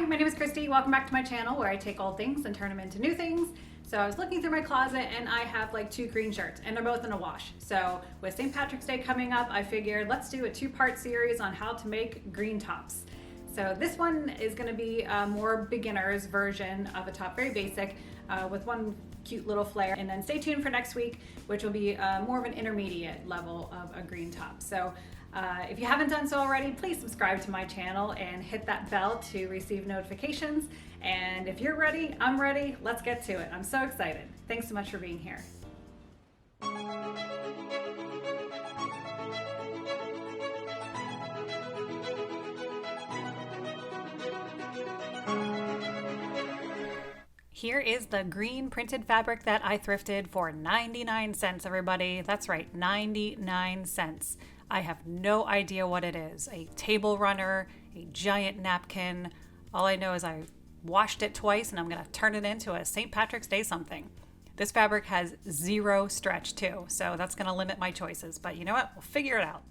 Hi, my name is Christy. Welcome back to my channel where I take old things and turn them into new things. So I was looking through my closet and I have like 2 green shirts and they're both in a wash. So with St. Patrick's Day coming up, I figured let's do a 2-part series on how to make green tops. So this one is going to be a more beginner's version of a top, very basic, with one cute little flare. And then stay tuned for next week, which will be more of an intermediate level of a green top. So if you haven't done so already, please subscribe to my channel and hit that bell to receive notifications. And if you're ready, I'm ready. Let's get to it. I'm so excited. Thanks so much for being here. Here is the green printed fabric that I thrifted for 99 cents, everybody. That's right, 99 cents. I have no idea what it is. A table runner, a giant napkin. All I know is I washed it twice and I'm gonna turn it into a St. Patrick's Day something. This fabric has 0 stretch too, so that's gonna limit my choices, but you know what? We'll figure it out.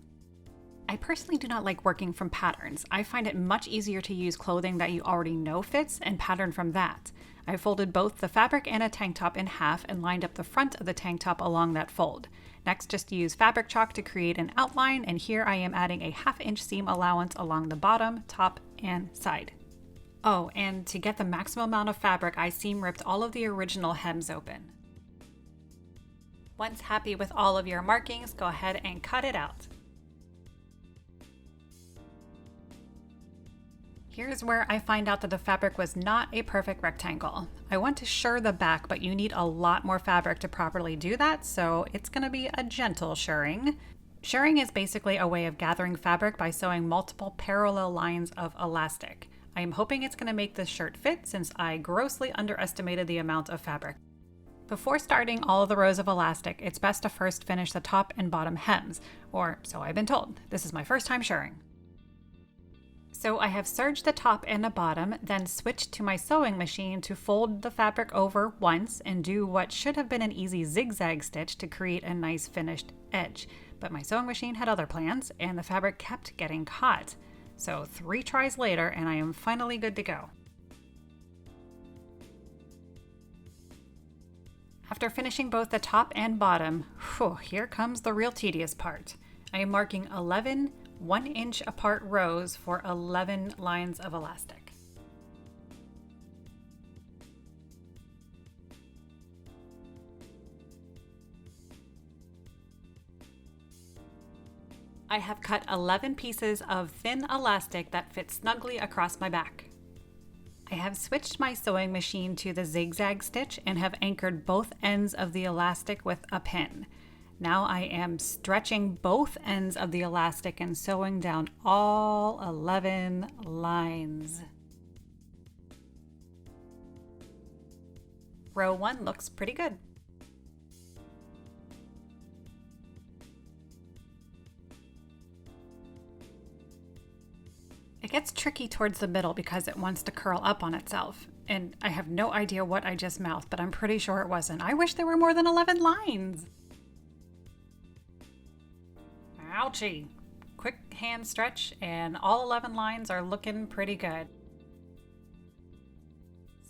I personally do not like working from patterns. I find it much easier to use clothing that you already know fits and pattern from that. I folded both the fabric and a tank top in half and lined up the front of the tank top along that fold. Next, just use fabric chalk to create an outline, and here I am adding a 1/2 inch seam allowance along the bottom, top, and side. Oh, and to get the maximum amount of fabric, I seam ripped all of the original hems open. Once happy with all of your markings, go ahead and cut it out. Here's where I find out that the fabric was not a perfect rectangle. I want to shirr the back, but you need a lot more fabric to properly do that, so it's going to be a gentle shirring. Shirring is basically a way of gathering fabric by sewing multiple parallel lines of elastic. I am hoping it's going to make this shirt fit since I grossly underestimated the amount of fabric. Before starting all of the rows of elastic, it's best to first finish the top and bottom hems, or so I've been told. This is my first time shirring. So I have serged the top and the bottom, then switched to my sewing machine to fold the fabric over once and do what should have been an easy zigzag stitch to create a nice finished edge. But my sewing machine had other plans and the fabric kept getting caught. So 3 tries later and I am finally good to go. After finishing both the top and bottom, here comes the real tedious part. I am marking 11 1-inch apart rows for 11 lines of elastic. I have cut 11 pieces of thin elastic that fit snugly across my back. I have switched my sewing machine to the zigzag stitch and have anchored both ends of the elastic with a pin. Now I am stretching both ends of the elastic and sewing down all 11 lines. Row 1 looks pretty good. It gets tricky towards the middle because it wants to curl up on itself. And I have no idea what I just mouthed, but I'm pretty sure it wasn't. I wish there were more than 11 lines. Ouchie. Quick hand stretch and all 11 lines are looking pretty good.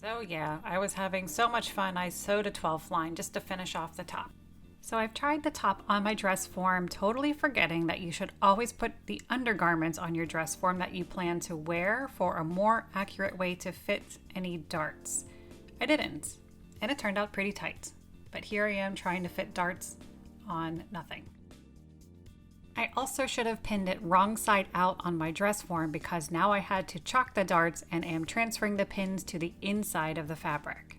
So yeah, I was having so much fun I sewed a 12th line just to finish off the top. So I've tried the top on my dress form, totally forgetting that you should always put the undergarments on your dress form that you plan to wear for a more accurate way to fit any darts. I didn't, and it turned out pretty tight. But here I am trying to fit darts on nothing. I also should have pinned it wrong side out on my dress form because now I had to chalk the darts and am transferring the pins to the inside of the fabric.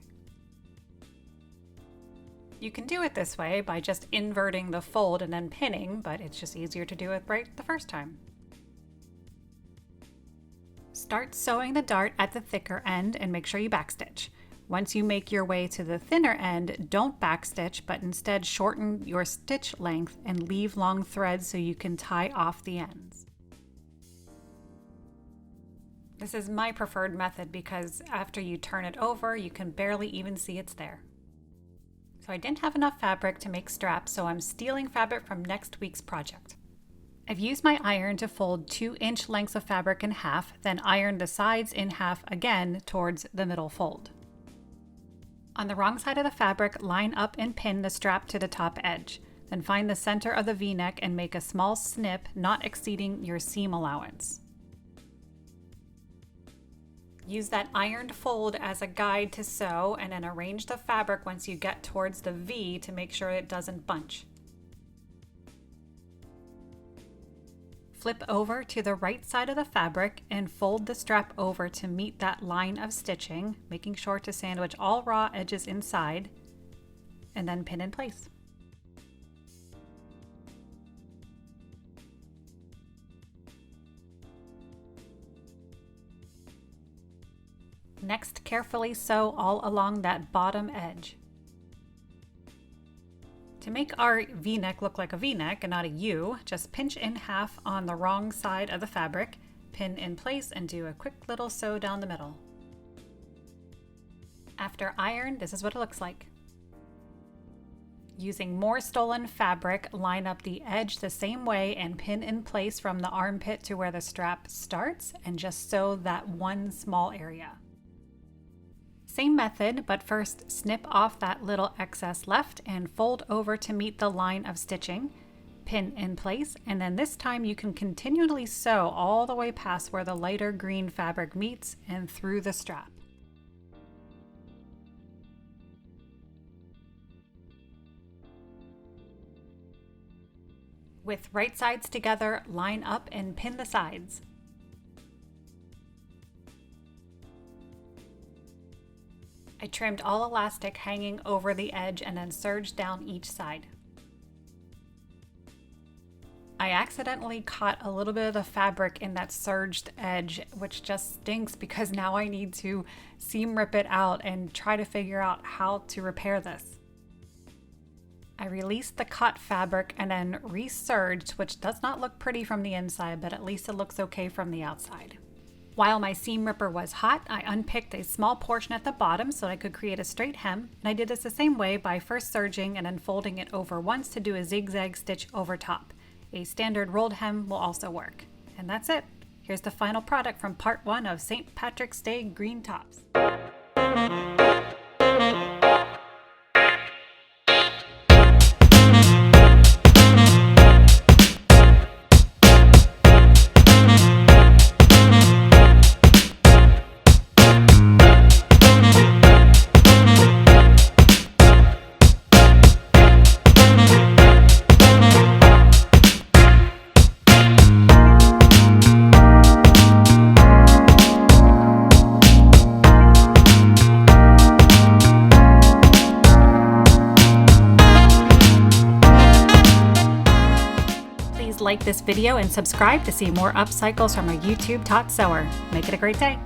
You can do it this way by just inverting the fold and then pinning, but it's just easier to do it right the first time. Start sewing the dart at the thicker end and make sure you backstitch. Once you make your way to the thinner end, don't backstitch, but instead shorten your stitch length and leave long threads so you can tie off the ends. This is my preferred method because after you turn it over, you can barely even see it's there. So I didn't have enough fabric to make straps, so I'm stealing fabric from next week's project. I've used my iron to fold 2-inch lengths of fabric in half, then iron the sides in half again towards the middle fold. On the wrong side of the fabric, line up and pin the strap to the top edge. Then find the center of the V-neck and make a small snip not exceeding your seam allowance. Use that ironed fold as a guide to sew, and then arrange the fabric once you get towards the V to make sure it doesn't bunch. Flip over to the right side of the fabric and fold the strap over to meet that line of stitching, making sure to sandwich all raw edges inside, and then pin in place. Next, carefully sew all along that bottom edge. To make our V-neck look like a V-neck and not a U, just pinch in half on the wrong side of the fabric, pin in place, and do a quick little sew down the middle. After iron, this is what it looks like. Using more stolen fabric, line up the edge the same way and pin in place from the armpit to where the strap starts, and just sew that one small area. Same method, but first snip off that little excess left and fold over to meet the line of stitching, pin in place, and then this time you can continually sew all the way past where the lighter green fabric meets and through the strap. With right sides together, line up and pin the sides. I trimmed all elastic hanging over the edge and then serged down each side. I accidentally caught a little bit of the fabric in that serged edge, which just stinks because now I need to seam rip it out and try to figure out how to repair this. I released the cut fabric and then reserged, which does not look pretty from the inside, but at least it looks okay from the outside. While my seam ripper was hot, I unpicked a small portion at the bottom so I could create a straight hem, and I did this the same way by first serging and then folding it over once to do a zigzag stitch over top. A standard rolled hem will also work. And that's it. Here's the final product from part 1 of St. Patrick's Day green tops. Like this video and subscribe to see more upcycles from a YouTube taught sewer. Make it a great day.